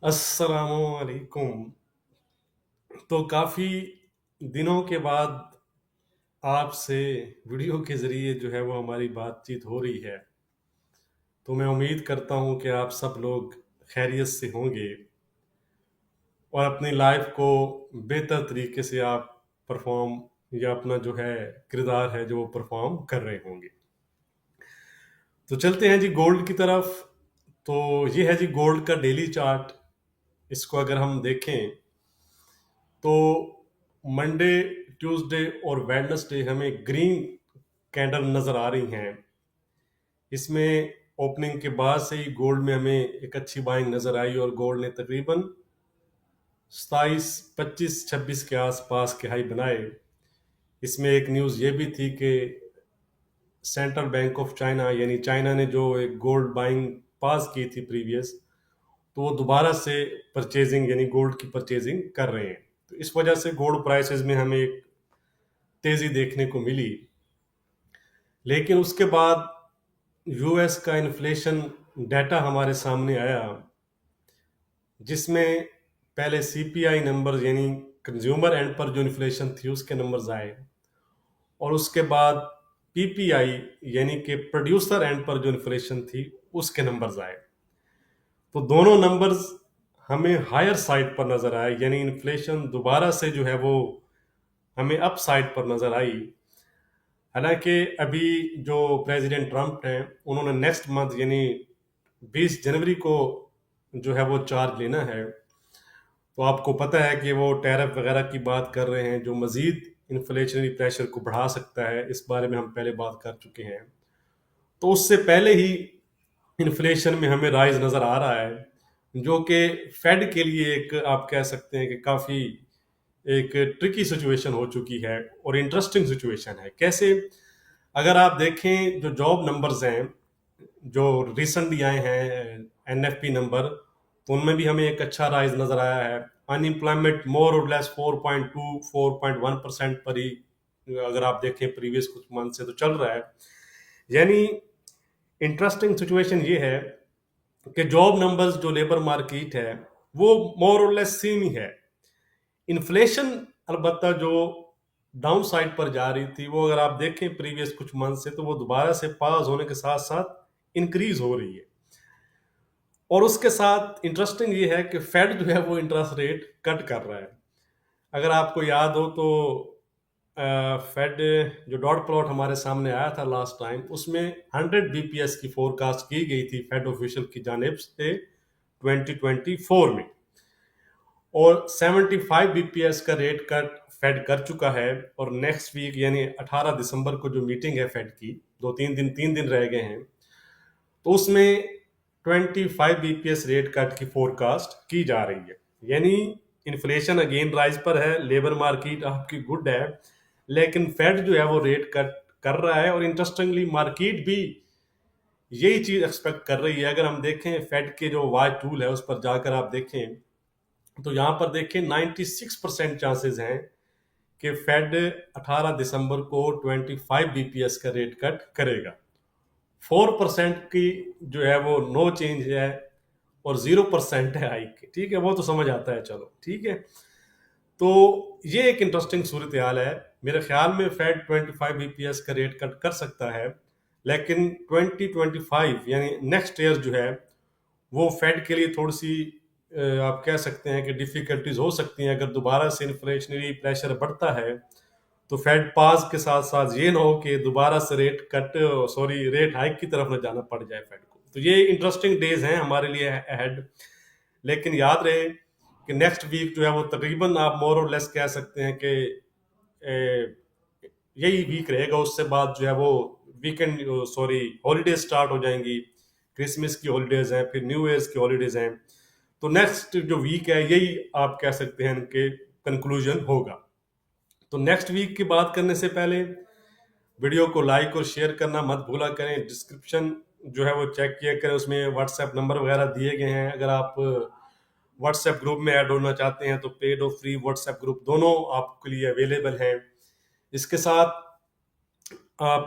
अस्सलामुअलैकुम। तो काफ़ी दिनों के बाद आपसे वीडियो के ज़रिए जो है वो हमारी बातचीत हो रही है। तो मैं उम्मीद करता हूँ कि आप सब लोग खैरियत से होंगे और अपनी लाइफ को बेहतर तरीके से आप परफॉर्म या अपना जो है किरदार है जो वो परफॉर्म कर रहे होंगे। तो चलते हैं जी गोल्ड की तरफ। तो ये है जी गोल्ड का डेली चार्ट। इसको अगर हम देखें तो मंडे, ट्यूसडे और वेडनेसडे हमें ग्रीन कैंडल नज़र आ रही हैं। इसमें ओपनिंग के बाद से ही गोल्ड में हमें एक अच्छी बाइंग नज़र आई और गोल्ड ने तकरीबन 27, 25, 26 के आसपास के हाई बनाए। इसमें एक न्यूज़ ये भी थी कि सेंट्रल बैंक ऑफ चाइना यानी चाइना ने जो एक गोल्ड बाइंग पास की थी प्रीवियस, तो वो दोबारा से परचेजिंग यानी गोल्ड की परचेजिंग कर रहे हैं। तो इस वजह से गोल्ड प्राइसेस में हमें एक तेज़ी देखने को मिली। लेकिन उसके बाद यूएस का इन्फ्लेशन डाटा हमारे सामने आया, जिसमें पहले सीपीआई नंबर यानी कंज्यूमर एंड पर जो इन्फ्लेशन थी उसके नंबर्स आए और उसके बाद पीपीआई यानी कि प्रोड्यूसर एंड पर जो इन्फ्लेशन थी उसके नंबर्स आए। तो दोनों नंबर्स हमें हायर साइड पर नजर आए, यानी इन्फ्लेशन दोबारा से जो है वो हमें अप साइड पर नजर आई। हालांकि अभी जो प्रेसिडेंट ट्रम्प हैं उन्होंने नेक्स्ट मंथ यानी 20 जनवरी को जो है वो चार्ज लेना है। तो आपको पता है कि वो टैरिफ वगैरह की बात कर रहे हैं जो मजीद इन्फ्लेशनरी प्रेशर को बढ़ा सकता है। इस बारे में हम पहले बात कर चुके हैं। तो उससे पहले ही इन्फ्लेशन में हमें राइज नज़र आ रहा है, जो कि फेड के लिए एक आप कह सकते हैं कि काफ़ी एक ट्रिकी सिचुएशन हो चुकी है और इंटरेस्टिंग सिचुएशन है। कैसे? अगर आप देखें जो जॉब नंबर्स हैं जो रिसेंटली आए हैं एनएफपी नंबर, तो उनमें भी हमें एक अच्छा राइज नजर आया है। अनएम्प्लॉयमेंट मोर और लेस 4.2 4.1% पर ही अगर आप देखें प्रीवियस कुछ मंथ से तो चल रहा है। यानी इंटरेस्टिंग सिचुएशन ये है कि जॉब नंबर्स जो लेबर मार्केट है वो मोर और लेस सेम ही है। इन्फ्लेशन अलबत्ता जो डाउन साइड पर जा रही थी वो अगर आप देखें प्रीवियस कुछ मंथ से तो वो दोबारा से पास होने के साथ साथ इंक्रीज हो रही है। और उसके साथ इंटरेस्टिंग ये है कि फेड जो है वो इंटरेस्ट रेट कट कर रहा है। अगर आपको याद हो तो फेड जो डॉट प्लॉट हमारे सामने आया था लास्ट टाइम, उसमें 100 बीपीएस की फोरकास्ट की गई थी फेड ऑफिशियल की जानिब से 2024 में, और 75 बीपीएस का रेट कट फेड कर चुका है। और नेक्स्ट वीक यानी 18 दिसंबर को जो मीटिंग है फेड की, 2 3 दिन 3 दिन रह गए हैं, तो उसमें 25 बीपीएस रेट कट की फोरकास्ट की जा रही है। यानी इन्फ्लेशन अगेन राइज पर है, लेबर मार्केट आपकी गुड है, लेकिन फेड जो है वो रेट कट कर रहा है। और इंटरेस्टिंगली मार्केट भी यही चीज एक्सपेक्ट कर रही है। अगर हम देखें फेड के जो वाई टूल है उस पर जाकर आप देखें तो यहाँ पर देखें 96% चांसेस हैं कि फेड 18 दिसंबर को 25 बीपीएस का रेट कट करेगा। 4% की जो है वो नो चेंज है और 0% है हाइक। ठीक है, वो तो समझ आता है, चलो ठीक है। तो ये एक इंटरेस्टिंग सूरत हाल है। मेरे ख्याल में फेड 25 बीपीएस का रेट कट कर सकता है, लेकिन 2025 यानी नेक्स्ट ईयर जो है वो फेड के लिए थोड़ी सी आप कह सकते हैं कि डिफिकल्टीज हो सकती हैं। अगर दोबारा से इन्फ्लेशनरी प्रेशर बढ़ता है तो फेड पास के साथ साथ ये ना हो कि दोबारा से rate cut sorry rate hike की तरफ न जाना पड़ जाए फेड को। तो ये इंटरेस्टिंग डेज हैं हमारे लिए अहेड। लेकिन याद रहे कि नेक्स्ट वीक जो है वो तकरीबन आप मोर और लेस कह सकते हैं कि यही वीक रहेगा। उससे बाद जो है वो वीकेंड सॉरी हॉलीडेज स्टार्ट हो जाएंगी। क्रिसमस की हॉलीडेज हैं, फिर न्यू ईयर्स की हॉलीडेज हैं। तो नेक्स्ट जो वीक है यही आप कह सकते हैं कि कंक्लूजन होगा। तो नेक्स्ट वीक की बात करने से पहले वीडियो को लाइक और शेयर करना मत भूला करें। डिस्क्रिप्शन जो है वो चेक किया करें, उसमें व्हाट्सएप नंबर वगैरह दिए गए हैं। अगर आप व्हाट्सएप ग्रुप में ऐड होना चाहते हैं तो पेड और फ्री व्हाट्सएप ग्रुप दोनों आपके लिए अवेलेबल हैं। इसके साथ आप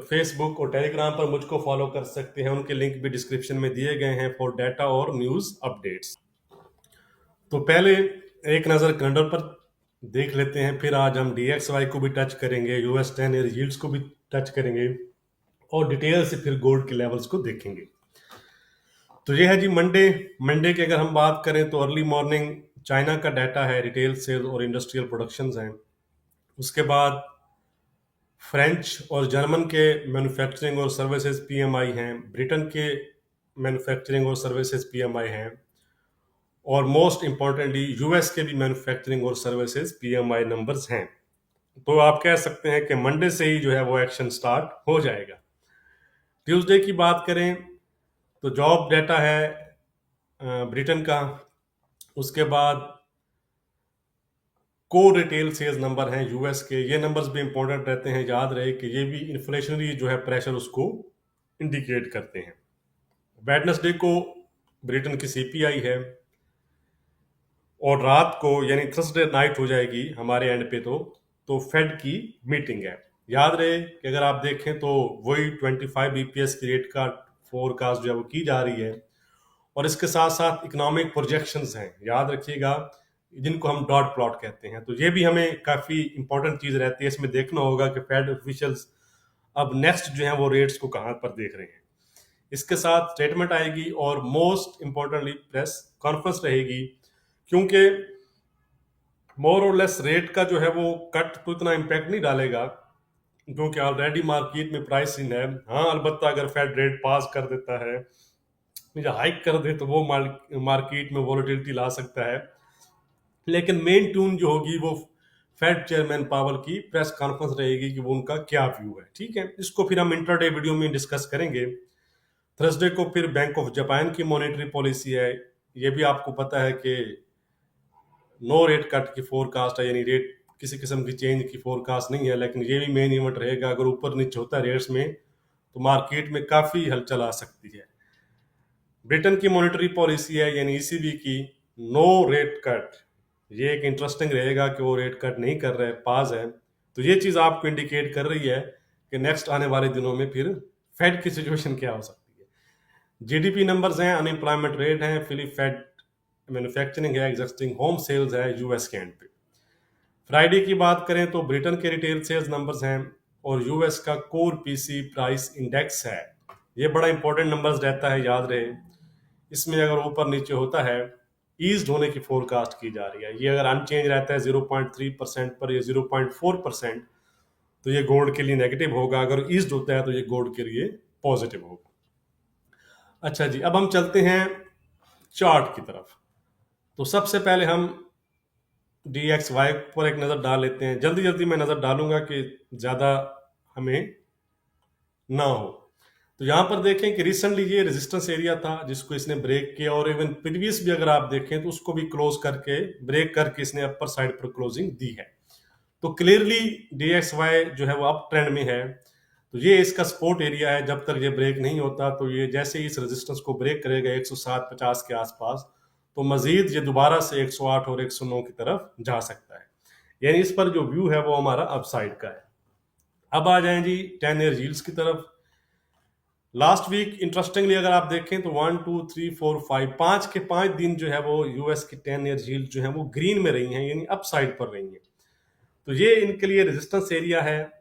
फेसबुक और टेलीग्राम पर मुझको फॉलो कर सकते हैं, उनके लिंक भी डिस्क्रिप्शन में दिए गए हैं फॉर डाटा और न्यूज़ अपडेट्स। तो पहले एक नज़र कैलेंडर पर देख लेते हैं, फिर आज हम DXY को भी टच करेंगे, US 10 ईयर यील्ड्स को भी टच करेंगे और डिटेल से फिर गोल्ड के लेवल्स को देखेंगे। तो ये है जी मंडे। मंडे की अगर हम बात करें तो अर्ली मॉर्निंग चाइना का डाटा है, रिटेल सेल्स और इंडस्ट्रियल प्रोडक्शंस हैं। उसके बाद फ्रेंच और जर्मन के मैन्युफैक्चरिंग और सर्विसेज PMI हैं, ब्रिटेन के मैन्युफैक्चरिंग और सर्विसेज PMI हैं, और मोस्ट इंपॉर्टेंटली US के भी मैन्युफैक्चरिंग और सर्विसेज PMI नंबर्स हैं। तो आप कह सकते हैं कि मंडे से ही जो है वो एक्शन स्टार्ट हो जाएगा। ट्यूसडे की बात करें तो जॉब डाटा है ब्रिटेन का। उसके बाद को रिटेल सेल्स नंबर हैं US के, ये नंबर्स भी इंपॉर्टेंट रहते हैं, याद रहे कि ये भी इन्फ्लेशनरी जो है प्रेशर उसको इंडिकेट करते हैं। वेडनेसडे को ब्रिटेन की CPI है, और रात को यानी थर्सडे नाइट हो जाएगी हमारे एंड पे तो फेड की मीटिंग है। याद रहे कि अगर आप देखें तो वही 25 BPS की रेट का फोरकास्ट जो है वो की जा रही है, और इसके साथ साथ इकोनॉमिक प्रोजेक्शंस हैं, याद रखिएगा, जिनको हम डॉट प्लॉट कहते हैं। तो ये भी हमें काफ़ी इंपॉर्टेंट चीज़ रहती है, इसमें देखना होगा कि फेड ऑफिशियल्स अब नेक्स्ट जो है वो रेट्स को कहाँ पर देख रहे हैं। इसके साथ स्टेटमेंट आएगी और मोस्ट इंपॉर्टेंटली प्रेस कॉन्फ्रेंस रहेगी, क्योंकि मोर और लेस रेट का जो है वो कट तो इतना इम्पैक्ट नहीं डालेगा, क्योंकि ऑलरेडी मार्केट में प्राइसिंग है। हाँ, अलबत्ता अगर फेड रेट पास कर देता है या हाइक कर दे तो वो मार्केट में वॉलेटिलिटी ला सकता है, लेकिन मेन ट्यून जो होगी वो फेड चेयरमैन पावल की प्रेस कॉन्फ्रेंस रहेगी कि वो उनका क्या व्यू है। ठीक है, इसको फिर हम इंटरडे वीडियो में डिस्कस करेंगे। थर्सडे को फिर बैंक ऑफ जापान की मॉनेटरी पॉलिसी है। ये भी आपको पता है कि नो रेट कट की फोरकास्ट है, यानी रेट किसी किस्म की चेंज की फोरकास्ट नहीं है, लेकिन ये भी मेन इवेंट रहेगा। अगर ऊपर नीचे होता है रेट्स में तो मार्केट में काफ़ी हलचल आ सकती है। ब्रिटेन की मॉनेटरी पॉलिसी है यानी ECB की नो रेट कट, ये एक इंटरेस्टिंग रहेगा कि वो रेट कट नहीं कर रहे, पास है। तो ये चीज़ आपको इंडिकेट कर रही है कि नेक्स्ट आने वाले दिनों में फिर फेड की सिचुएशन क्या हो सकती है। GDP नंबर्स हैं, अनएम्प्लॉयमेंट रेट है, फिलिप फेड मैन्युफैक्चरिंग है, एग्जिस्टिंग होम सेल्स है US के एंड पे। फ्राइडे की बात करें तो ब्रिटेन के रिटेल सेल्स नंबर्स हैं और US का कोर PC प्राइस इंडेक्स है। ये बड़ा इंपॉर्टेंट नंबर्स रहता है, याद रहे। इसमें अगर ऊपर नीचे होता है, ईज्ड होने की फोरकास्ट की जा रही है। ये अगर अनचेंज रहता है 0.3% पर या 0.4%, तो ये गोल्ड के लिए नेगेटिव होगा। अगर ईज्ड होता है तो ये गोल्ड के लिए पॉजिटिव होगा। अच्छा जी, अब हम चलते हैं चार्ट की तरफ। तो सबसे पहले हम DXY पर एक नज़र डाल लेते हैं। जल्दी जल्दी मैं नज़र डालूंगा कि ज़्यादा हमें ना हो। तो यहाँ पर देखें कि रिसेंटली ये रेजिस्टेंस एरिया था जिसको इसने ब्रेक किया, और इवन प्रीवियस भी अगर आप देखें तो उसको भी क्लोज करके ब्रेक करके इसने अपर साइड पर क्लोजिंग दी है। तो क्लियरली DXY जो है वो अप ट्रेंड में है। तो ये इसका सपोर्ट एरिया है, जब तक ये ब्रेक नहीं होता तो ये जैसे ही इस रेजिस्टेंस को ब्रेक करेगा 107.50 के आसपास, तो मजीद ये दोबारा से 108 और 109 की तरफ जा सकता है। यानी इस पर जो व्यू है वो हमारा अपसाइड का है। अब आ जाएं जी 10 ईयर यील्ड्स की तरफ। लास्ट वीक इंटरेस्टिंगली अगर आप देखें तो 1 2 3 4 5 5 के 5 दिन जो है वो US की 10 ईयर यील्ड जो है वो ग्रीन में रही हैं, यानी अपसाइड पर रही हैं। तो ये इनके लिए रेजिस्टेंस एरिया है।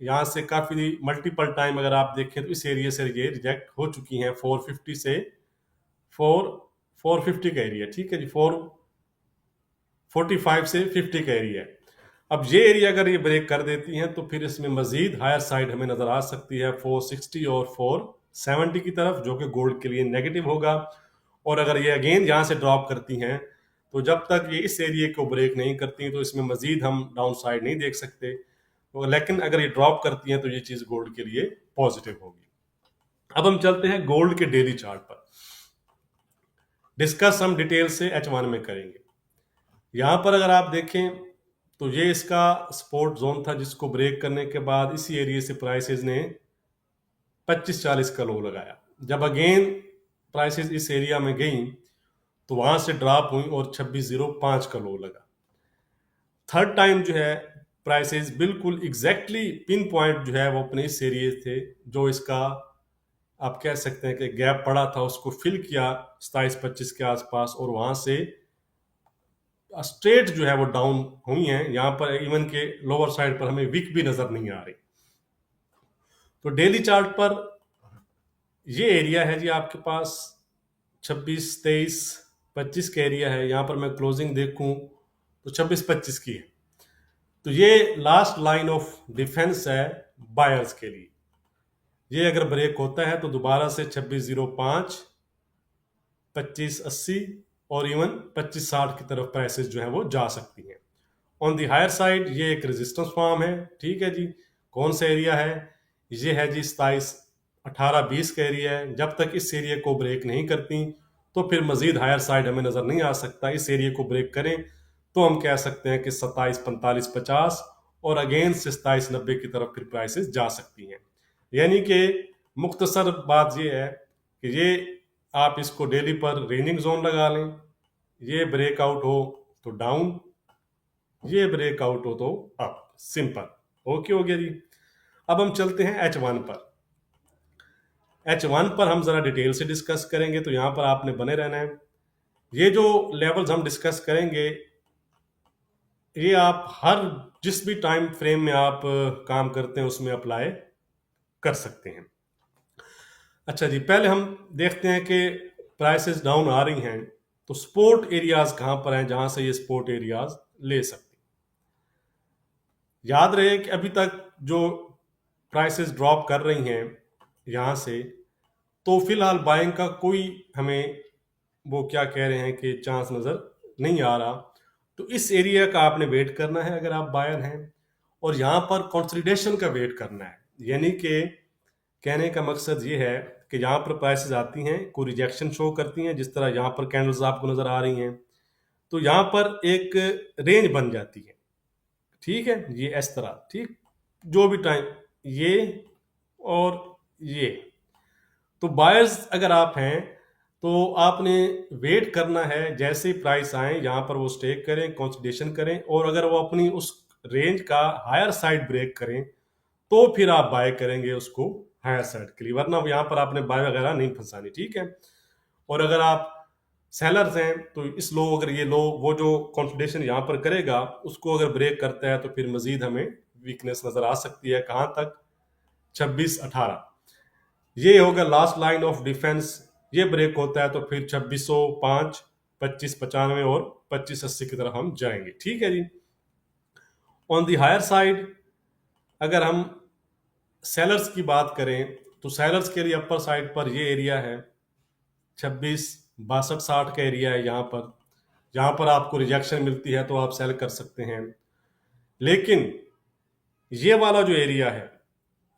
यहाँ से काफ़ी मल्टीपल टाइम अगर आप देखें तो इस एरिया से ये रिजेक्ट हो चुकी हैं। 450 से 450 का एरिया, ठीक है जी, 445 से 50 का एरिया है। अब ये एरिया अगर ये ब्रेक कर देती हैं तो फिर इसमें मजीद हायर साइड हमें नजर आ सकती है 460 और 470 की तरफ, जो कि गोल्ड के लिए नेगेटिव होगा। और अगर ये अगेन यहाँ से ड्रॉप करती हैं तो जब तक ये इस एरिया को ब्रेक नहीं करती तो इसमें मजीद हम डाउन साइड नहीं देख सकते। तो लेकिन अगर ये ड्रॉप करती हैं तो ये चीज़ गोल्ड के लिए पॉजिटिव होगी। अब हम चलते हैं गोल्ड के डेली चार्ट पर। डिस्कस हम डिटेल से H1 में करेंगे। यहाँ पर अगर आप देखें तो ये इसका सपोर्ट जोन था, जिसको ब्रेक करने के बाद इसी एरिया से प्राइसेस ने 2540 का लो लगाया। जब अगेन प्राइसेस इस एरिया में गई तो वहां से ड्रॉप हुई और 2605 का लो लगा। थर्ड टाइम जो है प्राइसेस बिल्कुल एग्जैक्टली पिन पॉइंट जो है वो अपने इस एरिया थे, जो इसका आप कह सकते हैं कि गैप पड़ा था उसको फिल किया 27-25 के आसपास, और वहां से स्ट्रेट जो है वो डाउन हुई हैं। यहाँ पर इवन के लोअर साइड पर हमें विक भी नजर नहीं आ रही। तो डेली चार्ट पर ये एरिया है जी आपके पास 26, 23, 25 का एरिया है। यहाँ पर मैं क्लोजिंग देखूं तो 26, 25 की है। तो ये लास्ट लाइन ऑफ डिफेंस है बायर्स के लिए। ये अगर ब्रेक होता है तो दोबारा से 2605, 2580 और इवन 2560 की तरफ प्राइसेस जो है वो जा सकती हैं। ऑन दी हायर साइड ये एक रेजिस्टेंस फॉर्म है। ठीक है जी। कौन सा एरिया है? ये है जी 27, 18, 20 का एरिया है। जब तक इस एरिया को ब्रेक नहीं करती तो फिर मजीद हायर साइड हमें नजर नहीं आ सकता। इस एरिया को ब्रेक करें तो हम कह सकते हैं कि 27, 45, 50 और अगेन से 27, 90 की तरफ फिर प्राइसेस जा सकती हैं। यानी कि मुख्तसर बात ये है कि ये आप इसको डेली पर रेंजिंग जोन लगा लें। ये ब्रेकआउट हो तो डाउन, ये ब्रेकआउट हो तो अप। सिंपल। ओके हो गया जी। अब हम चलते हैं H1 पर। H1 पर हम जरा डिटेल से डिस्कस करेंगे, तो यहां पर आपने बने रहना है। ये जो लेवल्स हम डिस्कस करेंगे ये आप हर जिस भी टाइम फ्रेम में आप काम करते हैं उसमें अप्लाई कर सकते हैं। अच्छा जी, पहले हम देखते हैं कि प्राइसेस डाउन आ रही हैं तो सपोर्ट एरियाज कहां पर हैं जहां से ये सपोर्ट एरियाज ले सकते हैं। याद रहे कि अभी तक जो प्राइसेस ड्रॉप कर रही हैं यहां से, तो फिलहाल बाइंग का कोई हमें वो क्या कह रहे हैं कि चांस नजर नहीं आ रहा। तो इस एरिया का आपने वेट करना है अगर आप बायर हैं, और यहां पर कंसोलिडेशन का वेट करना है। यानी कि कहने का मकसद ये है कि यहाँ पर प्राइसेस आती हैं, कोई रिजेक्शन शो करती हैं, जिस तरह यहाँ पर कैंडल्स आपको नजर आ रही हैं, तो यहाँ पर एक रेंज बन जाती है। ठीक है, ये इस तरह। ठीक, जो भी टाइम ये और ये, तो बायर्स अगर आप हैं तो आपने वेट करना है, जैसे ही प्राइस आए यहाँ पर वो स्टेक करें, कंसोलिडेशन करें, और अगर वो अपनी उस रेंज का हायर साइड ब्रेक करें तो फिर आप बाय करेंगे उसको हायर साइड के लिए, वरना यहाँ पर आपने बाय वगैरह नहीं फंसानी। ठीक है। और अगर आप सेलर्स हैं तो इस लो, अगर ये लो वो जो कंसोलिडेशन यहाँ पर करेगा उसको अगर ब्रेक करता है तो फिर मजीद हमें वीकनेस नजर आ सकती है। कहां तक? 26, 18। ये होगा लास्ट लाइन ऑफ डिफेंस। ये ब्रेक होता है तो फिर 2605, 2595 और 2580 की तरफ हम जाएंगे। ठीक है जी। ऑन दी हायर साइड अगर हम सेलर्स की बात करें तो सेलर्स के लिए अपर साइड पर ये एरिया है 26, 62, 60 का एरिया है। यहाँ पर आपको रिजेक्शन मिलती है तो आप सेल कर सकते हैं। लेकिन ये वाला जो एरिया है,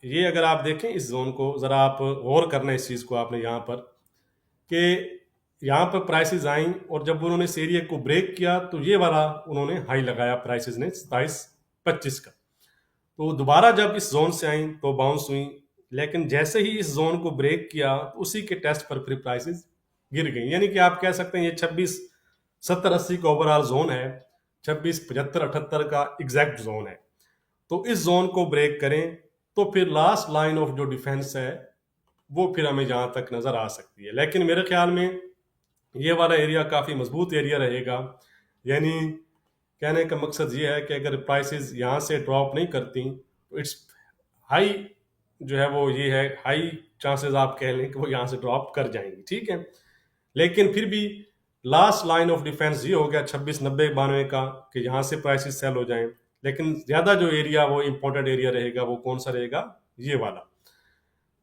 ये अगर आप देखें इस जोन को, जरा आप गौर करना इस चीज को आपने यहाँ पर, कि यहाँ पर प्राइसेस आई और जब उन्होंने इस एरिया को ब्रेक किया तो ये वाला उन्होंने हाई लगाया प्राइसेस ने 27, 25 का। तो दोबारा जब इस जोन से आई तो बाउंस हुई, लेकिन जैसे ही इस जोन को ब्रेक किया तो उसी के टेस्ट पर फिर प्राइसेस गिर गई। यानी कि आप कह सकते हैं ये 26, 70, 80 का ओवरऑल जोन है, 26, 75, 78 का एग्जैक्ट जोन है। तो इस जोन को ब्रेक करें तो फिर लास्ट लाइन ऑफ जो डिफेंस है वो फिर हमें जहां तक नजर आ सकती है। लेकिन मेरे ख्याल में ये वाला एरिया काफी मजबूत एरिया रहेगा। यानी कहने का मकसद ये है कि अगर प्राइसेस यहाँ से ड्रॉप नहीं करती तो इट्स हाई जो है वो ये है, हाई चांसेस आप कह लें कि वो यहाँ से ड्रॉप कर जाएंगी। ठीक है। लेकिन फिर भी लास्ट लाइन ऑफ डिफेंस ये हो गया 26, 90, 92 का, कि यहाँ से प्राइसेस सेल हो जाएं। लेकिन ज्यादा जो एरिया वो इंपॉर्टेंट एरिया रहेगा वो कौन सा रहेगा? ये वाला।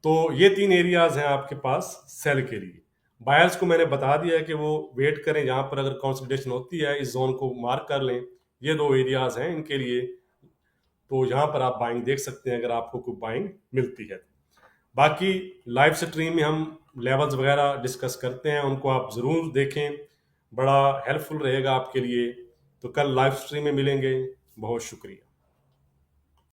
तो ये 3 एरियाज हैं आपके पास सेल के लिए। बायर्स को मैंने बता दिया है कि वो वेट करें, जहां पर अगर कंसोलिडेशन होती है इस जोन को मार्क कर लें। ये 2 एरियाज हैं इनके लिए, तो यहाँ पर आप बाइंग देख सकते हैं अगर आपको कोई बाइंग मिलती है। बाकी लाइव स्ट्रीम में हम लेवल्स वगैरह डिस्कस करते हैं, उनको आप ज़रूर देखें, बड़ा हेल्पफुल रहेगा आपके लिए। तो कल लाइव स्ट्रीम में मिलेंगे। बहुत शुक्रिया।